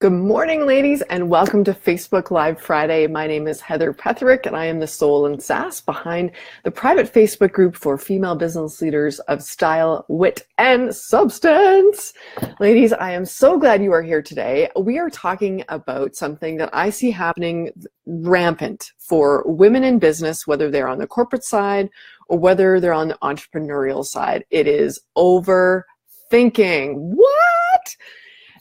Good morning, ladies, and welcome to Facebook Live Friday. My name is Heather Petherick, and I am the soul and sass behind the private Facebook group for female business leaders of style, wit, and substance. Ladies, I am so glad you are here today. We are talking about something that I see happening rampant for women in business, whether they're on the corporate side or whether they're on the entrepreneurial side. It is overthinking. What?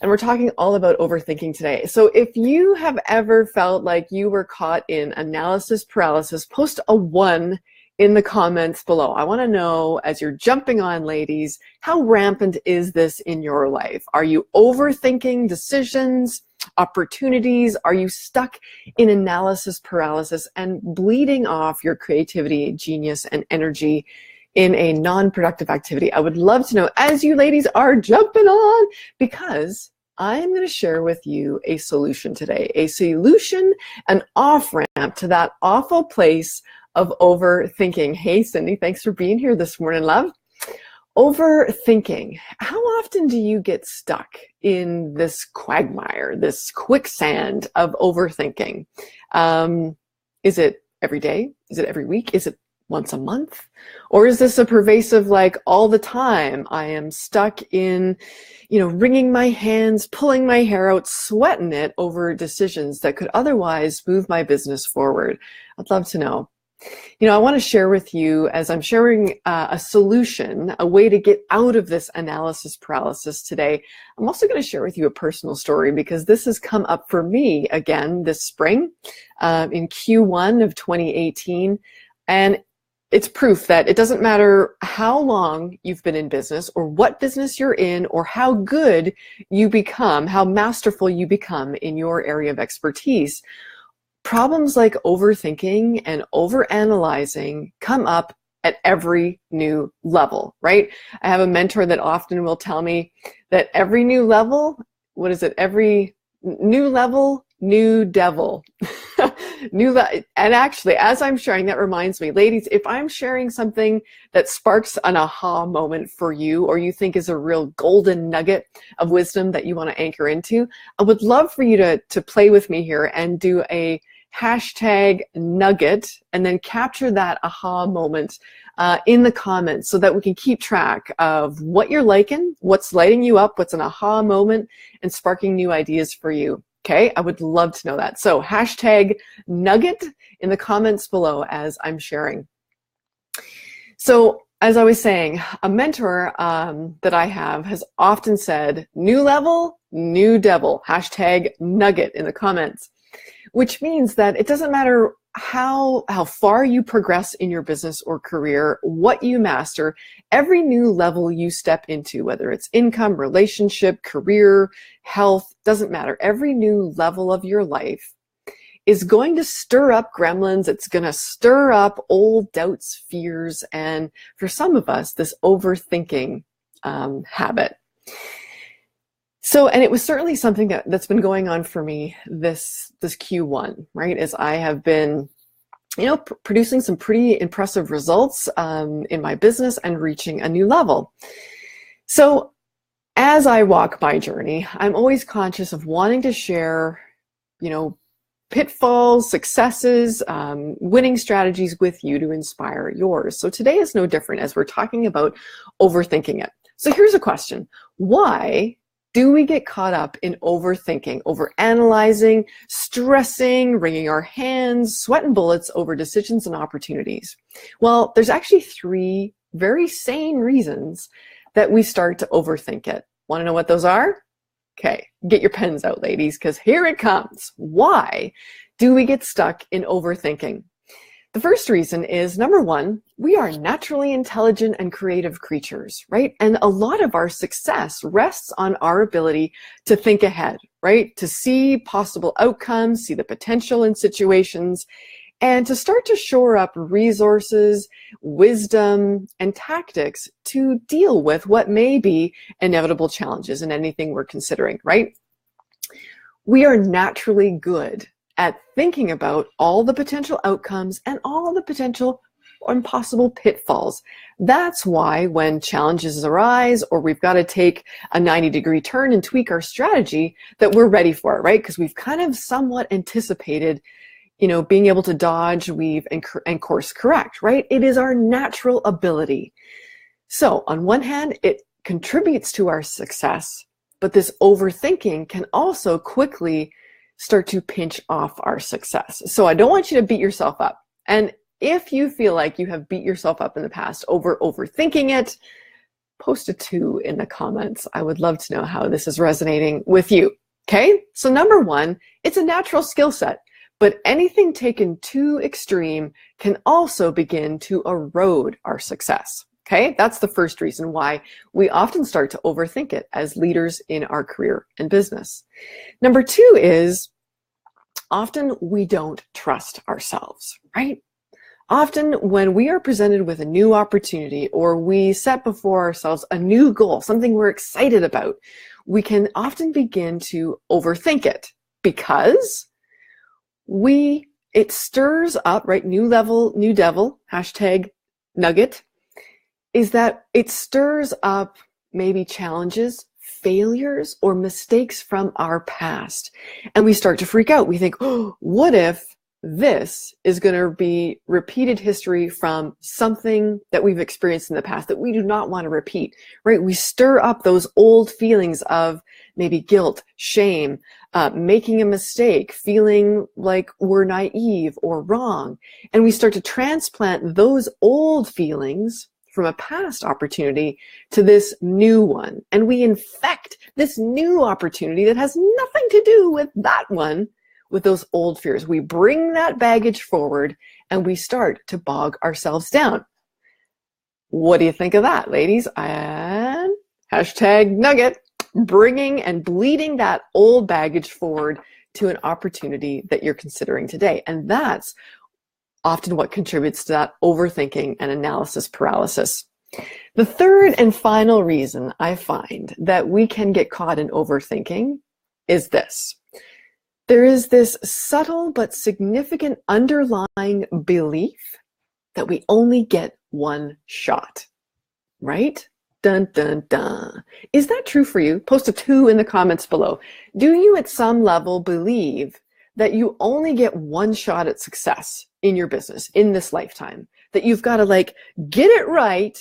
And we're talking all about overthinking today. So if you have ever felt like you were caught in analysis paralysis, post a 1 in the comments below. I want to know, as you're jumping on, ladies, how rampant is this in your life? Are you overthinking decisions, opportunities? Are you stuck in analysis paralysis and bleeding off your creativity, genius, and energy in a non-productive activity? I would love to know as you ladies are jumping on, because I'm going to share with you a solution today, a solution, an off-ramp to that awful place of overthinking. Hey, Cindy, thanks for being here this morning, love. Overthinking. How often do you get stuck in this quagmire, this quicksand of overthinking? Is it every day? Is it every week? Is it once a month? Or is this a pervasive, like all the time, I am stuck in, wringing my hands, pulling my hair out, sweating it over decisions that could otherwise move my business forward? I'd love to know. I want to share with you, as I'm sharing a solution, a way to get out of this analysis paralysis today. I'm also going to share with you a personal story, because this has come up for me again this spring in Q1 of 2018. And it's proof that it doesn't matter how long you've been in business or what business you're in or how good you become, how masterful you become in your area of expertise. Problems like overthinking and overanalyzing come up at every new level, right? I have a mentor that often will tell me that every new level, every new level, new devil. And actually, as I'm sharing, that reminds me, ladies, if I'm sharing something that sparks an aha moment for you, or you think is a real golden nugget of wisdom that you want to anchor into, I would love for you to play with me here and do a hashtag nugget and then capture that aha moment in the comments, so that we can keep track of what you're liking, what's lighting you up, what's an aha moment, and sparking new ideas for you. Okay, I would love to know that. So hashtag nugget in the comments below as I'm sharing. So as I was saying, a mentor that I have has often said, new level, new devil, hashtag nugget in the comments, which means that it doesn't matter how far you progress in your business or career, what you master, every new level you step into, whether it's income, relationship, career, health, doesn't matter. Every new level of your life is going to stir up gremlins. It's going to stir up old doubts, fears, and for some of us, this overthinking habit. So, and it was certainly something that's been going on for me this Q1, right? As I have been, producing some pretty impressive results in my business and reaching a new level. So as I walk my journey, I'm always conscious of wanting to share, pitfalls, successes, winning strategies with you to inspire yours. So today is no different, as we're talking about overthinking it. So here's a question. Why do we get caught up in overthinking, overanalyzing, stressing, wringing our hands, sweating bullets over decisions and opportunities? Well, there's actually 3 very sane reasons that we start to overthink it. Want to know what those are? Okay, get your pens out, ladies, because here it comes. Why do we get stuck in overthinking? The first reason is, number 1, we are naturally intelligent and creative creatures, right? And a lot of our success rests on our ability to think ahead, right? To see possible outcomes, see the potential in situations, and to start to shore up resources, wisdom, and tactics to deal with what may be inevitable challenges in anything we're considering, right? We are naturally good at thinking about all the potential outcomes and all the potential and possible pitfalls. That's why when challenges arise or we've got to take a 90-degree turn and tweak our strategy, that we're ready for it, right? Because we've kind of somewhat anticipated, being able to dodge, weave, and course correct, right? It is our natural ability. So on one hand, it contributes to our success, but this overthinking can also quickly start to pinch off our success. So I don't want you to beat yourself up. And if you feel like you have beat yourself up in the past over overthinking it, post a 2 in the comments. I would love to know how this is resonating with you. Okay, so number 1, it's a natural skill set, but anything taken too extreme can also begin to erode our success. Okay, that's the first reason why we often start to overthink it as leaders in our career and business. Number 2 is often we don't trust ourselves, right? Often when we are presented with a new opportunity or we set before ourselves a new goal, something we're excited about, we can often begin to overthink it because it stirs up, right? New level, new devil, #nugget, is that it stirs up maybe challenges, failures, or mistakes from our past. And we start to freak out. We think, oh, what if this is going to be repeated history from something that we've experienced in the past that we do not want to repeat, right? We stir up those old feelings of maybe guilt, shame, making a mistake, feeling like we're naive or wrong. And we start to transplant those old feelings from a past opportunity to this new one. And we infect this new opportunity that has nothing to do with that one, with those old fears. We bring that baggage forward and we start to bog ourselves down. What do you think of that, ladies? And #nugget, bringing and bleeding that old baggage forward to an opportunity that you're considering today. And that's often what contributes to that overthinking and analysis paralysis. The third and final reason I find that we can get caught in overthinking is this. There is this subtle but significant underlying belief that we only get one shot, right? Dun, dun, dun. Is that true for you? Post a 2 in the comments below. Do you at some level believe that you only get one shot at success in your business in this lifetime? That you've got to get it right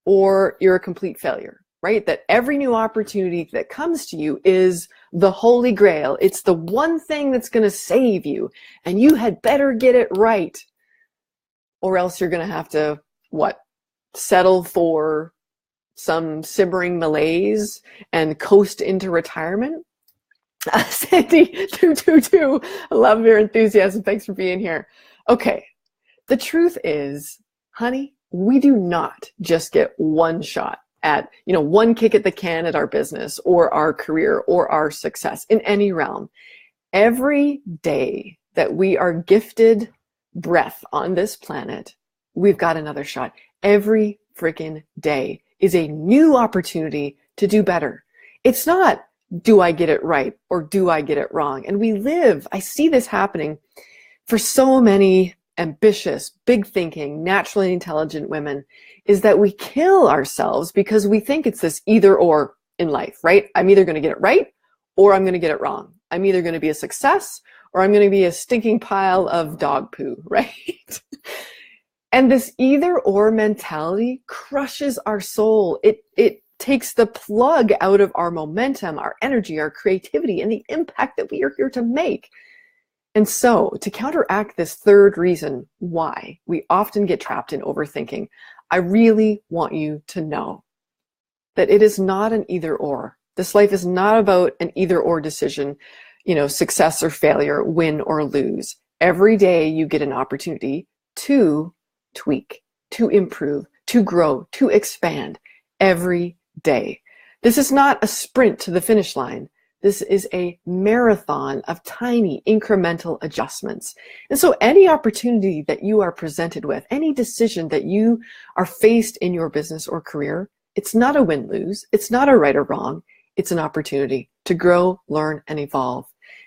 or you're a complete failure, right? That every new opportunity that comes to you is the holy grail. It's the one thing that's going to save you and you had better get it right or else you're going to have to, settle for some simmering malaise and coast into retirement? Sandy 222, I love your enthusiasm. Thanks for being here. Okay, the truth is, honey, we do not just get one shot at, one kick at the can at our business or our career or our success in any realm. Every day that we are gifted breath on this planet, we've got another shot. Every freaking day is a new opportunity to do better. It's not, do I get it right or do I get it wrong? And I see this happening for so many ambitious, big thinking, naturally intelligent women, is that we kill ourselves because we think it's this either or in life, right? I'm either going to get it right or I'm going to get it wrong. I'm either going to be a success or I'm going to be a stinking pile of dog poo, right? And this either or mentality crushes our soul. It takes the plug out of our momentum, our energy, our creativity, and the impact that we are here to make. And so to counteract this third reason why we often get trapped in overthinking, I really want you to know that it is not an either or. This life is not about an either or decision, success or failure, win or lose. Every day you get an opportunity to tweak, to improve, to grow, to expand every day. This is not a sprint to the finish line. This is a marathon of tiny incremental adjustments. And so any opportunity that you are presented with, any decision that you are faced in your business or career, it's not a win-lose. It's not a right or wrong. It's an opportunity to grow, learn, and evolve.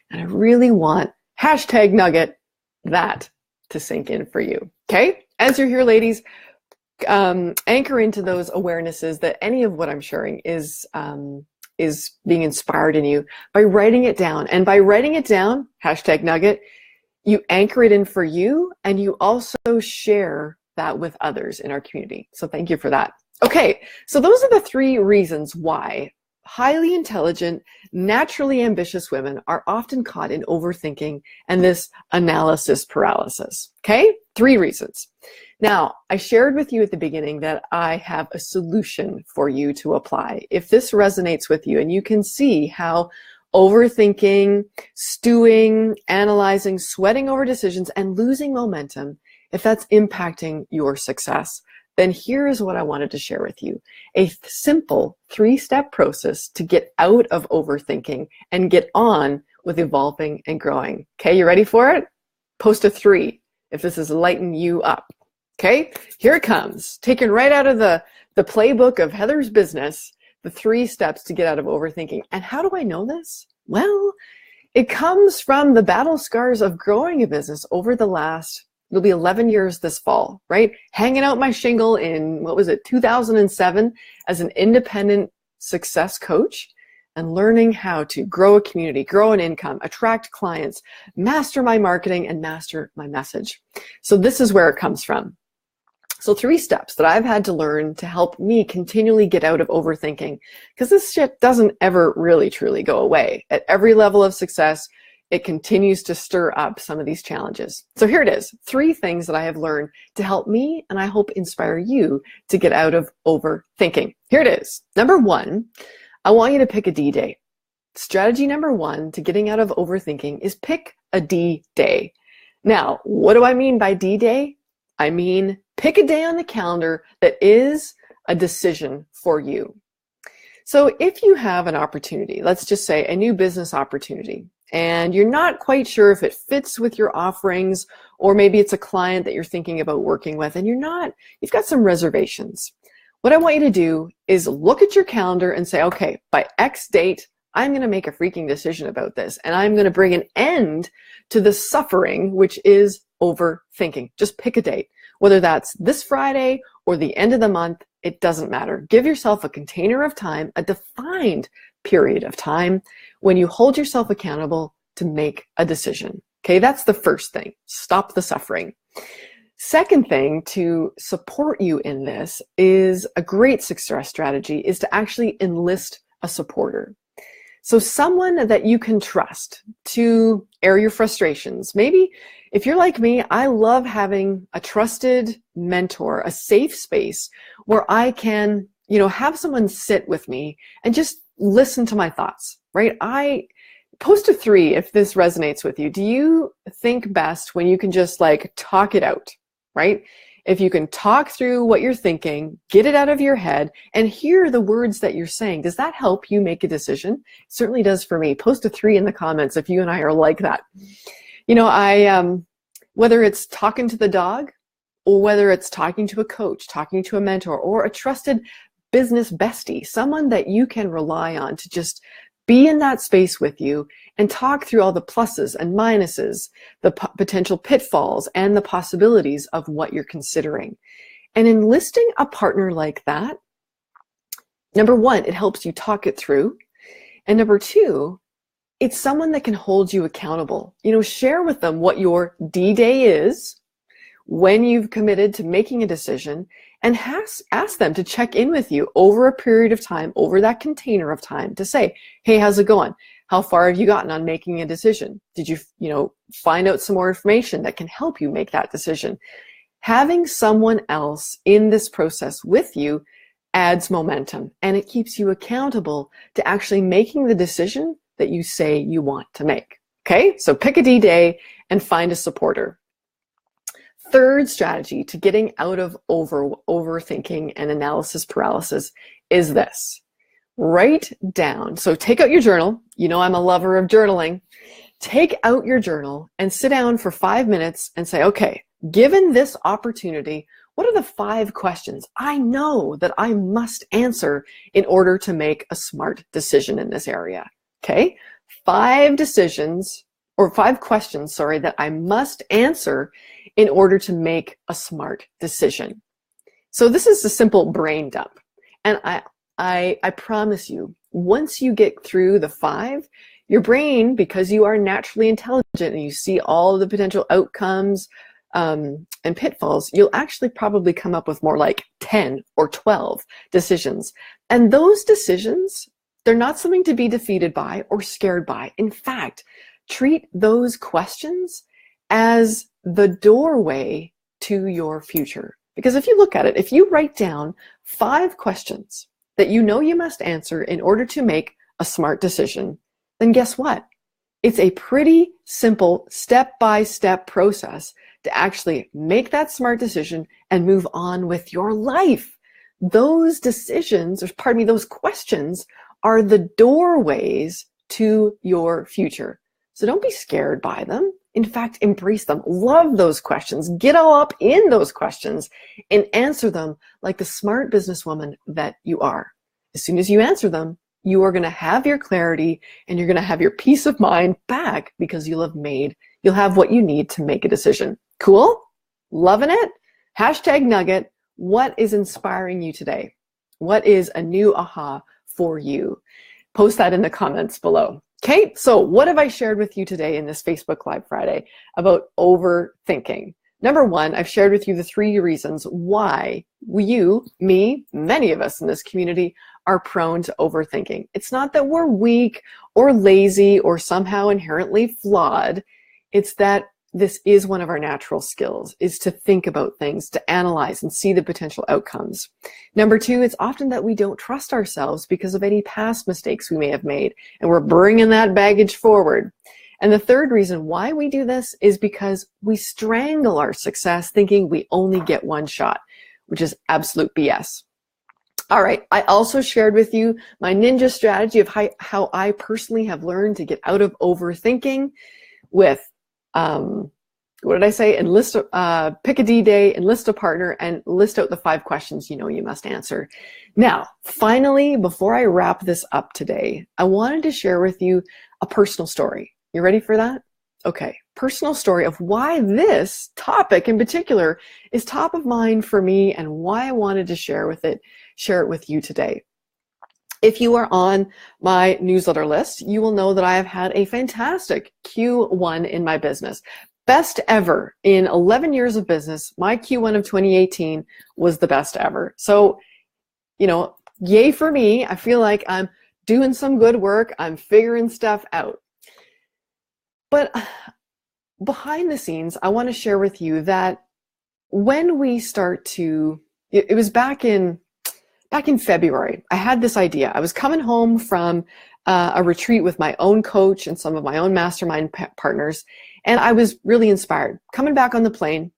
And I really want #nugget that to sink in for you. Okay? As you're here, ladies, anchor into those awarenesses that any of what I'm sharing is being inspired in you by writing it down. And by writing it down, #nugget, you anchor it in for you, and you also share that with others in our community. So thank you for that. Okay, so those are the 3 reasons why highly intelligent, naturally ambitious women are often caught in overthinking and this analysis paralysis. Okay, 3 reasons. Now, I shared with you at the beginning that I have a solution for you to apply. If this resonates with you and you can see how overthinking, stewing, analyzing, sweating over decisions, and losing momentum, if that's impacting your success, then here is what I wanted to share with you. A simple 3-step process to get out of overthinking and get on with evolving and growing. Okay, you ready for it? Post a 3 if this is lighting you up. Okay, here it comes. Taken right out of the playbook of Heather's business, the 3 steps to get out of overthinking. And how do I know this? Well, it comes from the battle scars of growing a business over the last, it'll be 11 years this fall, right? Hanging out my shingle in, 2007 as an independent success coach, and learning how to grow a community, grow an income, attract clients, master my marketing, and master my message. So this is where it comes from. So 3 steps that I've had to learn to help me continually get out of overthinking, because this shit doesn't ever really truly go away. At every level of success, it continues to stir up some of these challenges. So here it is, 3 things that I have learned to help me, and I hope inspire you to get out of overthinking. Here it is. Number 1, I want you to pick a D day. Strategy number 1 to getting out of overthinking is pick a D day. Now, what do I mean by D day? I mean, pick a day on the calendar that is a decision for you. So if you have an opportunity, let's just say a new business opportunity, and you're not quite sure if it fits with your offerings, or maybe it's a client that you're thinking about working with and you've got some reservations. What I want you to do is look at your calendar and say, okay, by X date, I'm going to make a freaking decision about this, and I'm going to bring an end to the suffering, which is overthinking. Just pick a date, whether that's this Friday or the end of the month, it doesn't matter. Give yourself a container of time, a defined period of time when you hold yourself accountable to make a decision. Okay, that's the first thing. Stop the suffering. Second thing to support you in this is a great success strategy is to actually enlist a supporter. So someone that you can trust to air your frustrations. Maybe if you're like me, I love having a trusted mentor, a safe space where I can, have someone sit with me and just listen to my thoughts, right? I post a 3 if this resonates with you. Do you think best when you can just talk it out, right? If you can talk through what you're thinking, get it out of your head, and hear the words that you're saying, does that help you make a decision? It certainly does for me. Post a 3 in the comments if you and I are like that. Whether it's talking to the dog, or whether it's talking to a coach, talking to a mentor, or a trusted business bestie, someone that you can rely on to just be in that space with you and talk through all the pluses and minuses, the potential pitfalls and the possibilities of what you're considering. And enlisting a partner like that, number 1, it helps you talk it through. And number 2, it's someone that can hold you accountable. Share with them what your D-Day is, when you've committed to making a decision, and ask them to check in with you over a period of time, over that container of time, to say, hey, how's it going? How far have you gotten on making a decision? Did you, find out some more information that can help you make that decision? Having someone else in this process with you adds momentum, and it keeps you accountable to actually making the decision that you say you want to make. Okay, so pick a D-Day and find a supporter. Third strategy to getting out of overthinking and analysis paralysis is this. Write down. So take out your journal. I'm a lover of journaling. Take out your journal and sit down for 5 minutes and say, okay, given this opportunity, what are the 5 questions I know that I must answer in order to make a smart decision in this area? Okay, 5 questions, that I must answer in order to make a smart decision. So this is a simple brain dump. And I promise you, once you get through the 5, your brain, because you are naturally intelligent and you see all the potential outcomes and pitfalls, you'll actually probably come up with more like 10 or 12 decisions. And those decisions, they're not something to be defeated by or scared by. In fact, treat those questions as the doorway to your future. Because if you look at it, if you write down 5 questions that you know you must answer in order to make a smart decision, then guess what? It's a pretty simple step-by-step process to actually make that smart decision and move on with your life. Those decisions, or pardon me, those questions are the doorways to your future. So don't be scared by them. In fact, embrace them. Love those questions. Get all up in those questions and answer them like the smart businesswoman that you are. As soon as you answer them, you are going to have your clarity and you're going to have your peace of mind back because you'll have what you need to make a decision. Cool? Loving it? Hashtag nugget. What is inspiring you today? What is a new aha for you? Post that in the comments below. Okay, so what have I shared with you today in this Facebook Live Friday about overthinking? Number 1, I've shared with you the 3 reasons why you, me, many of us in this community are prone to overthinking. It's not that we're weak or lazy or somehow inherently flawed. It's that this is one of our natural skills, is to think about things, to analyze and see the potential outcomes. Number 2, it's often that we don't trust ourselves because of any past mistakes we may have made, and we're bringing that baggage forward. And the 3rd reason why we do this is because we strangle our success thinking we only get one shot, which is absolute BS. All right, I also shared with you my ninja strategy of how I personally have learned to get out of overthinking with what did I say? Pick a D-Day, enlist a partner, and list out the 5 questions you know you must answer. Now, finally, before I wrap this up today, I wanted to share with you a personal story. You ready for that? Okay, personal story of why this topic in particular is top of mind for me and why I wanted to share it with you today. If you are on my newsletter list, you will know that I have had a fantastic Q1 in my business. Best ever. In 11 years of business, my Q1 of 2018 was the best ever. So, yay for me. I feel like I'm doing some good work. I'm figuring stuff out. But behind the scenes, I want to share with you that when we start to, it was back in February, I had this idea. I was coming home from a retreat with my own coach and some of my own mastermind partners, and I was really inspired. Coming back on the plane,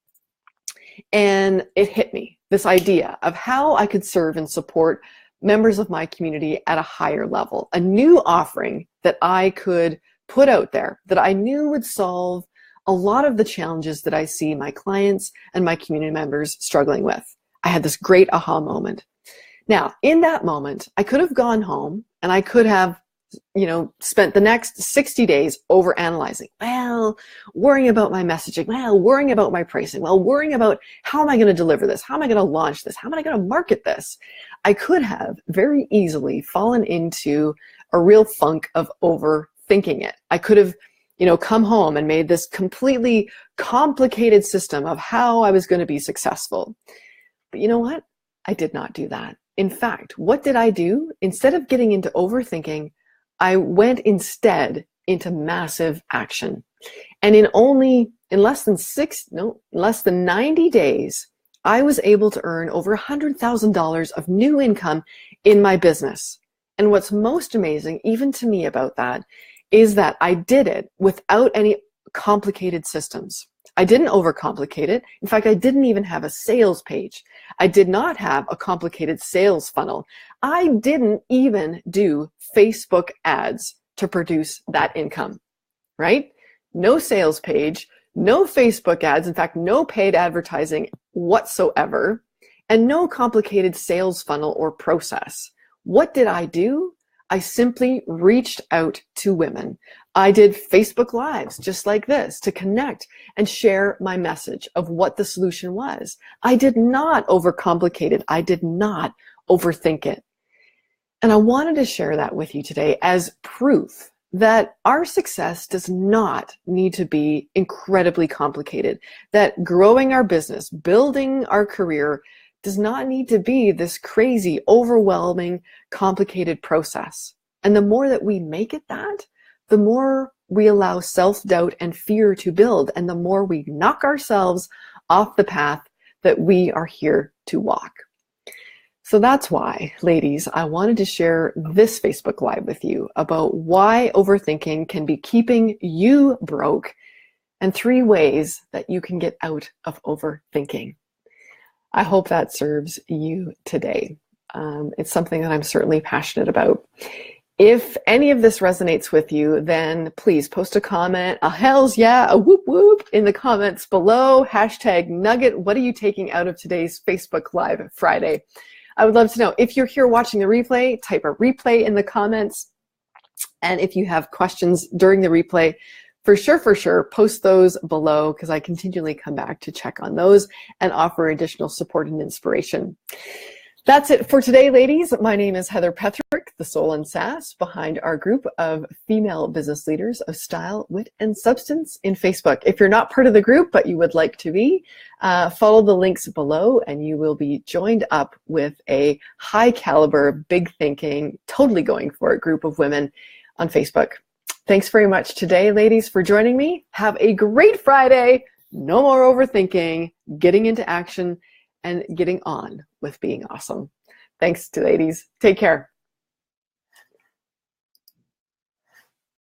and it hit me, this idea of how I could serve and support members of my community at a higher level, a new offering that I could put out there that I knew would solve a lot of the challenges that I see my clients and my community members struggling with. I had this great aha moment. Now, in that moment, I could have gone home and I could have, spent the next 60 days over analyzing, worrying about my messaging, worrying about my pricing, worrying about how am I going to deliver this? How am I going to launch this? How am I going to market this? I could have very easily fallen into a real funk of overthinking it. I could have, come home and made this completely complicated system of how I was going to be successful. But you know what? I did not do that. In fact, what did I do? Instead of getting into overthinking, I went instead into massive action. And in less than 90 days, I was able to earn over $100,000 of new income in my business. And what's most amazing, even to me about that, is that I did it without any complicated systems. I didn't overcomplicate it. In fact, I didn't even have a sales page. I did not have a complicated sales funnel. I didn't even do Facebook ads to produce that income, right? No sales page, no Facebook ads. In fact, no paid advertising whatsoever, and no complicated sales funnel or process. What did I do? I simply reached out to women. I did Facebook Lives just like this to connect and share my message of what the solution was. I did not overcomplicate it. I did not overthink it. And I wanted to share that with you today as proof that our success does not need to be incredibly complicated, that growing our business, building our career does not need to be this crazy, overwhelming, complicated process. And the more that we make it that, the more we allow self-doubt and fear to build, and the more we knock ourselves off the path that we are here to walk. So that's why, ladies, I wanted to share this Facebook Live with you about why overthinking can be keeping you broke and 3 ways that you can get out of overthinking. I hope that serves you today. It's something that I'm certainly passionate about. If any of this resonates with you, then please post a comment, a hells yeah, a whoop whoop in the comments below. #nugget. What are you taking out of today's Facebook Live Friday? I would love to know. If you're here watching the replay, type a replay in the comments. And if you have questions during the replay, for sure, post those below, because I continually come back to check on those and offer additional support and inspiration. That's it for today, ladies. My name is Heather Petherick, the soul and sass behind our group of female business leaders of style, wit, and substance in Facebook. If you're not part of the group, but you would like to be, follow the links below and you will be joined up with a high caliber, big thinking, totally going for it group of women on Facebook. Thanks very much today, ladies, for joining me. Have a great Friday. No more overthinking, getting into action, and getting on with being awesome. Thanks to ladies. Take care.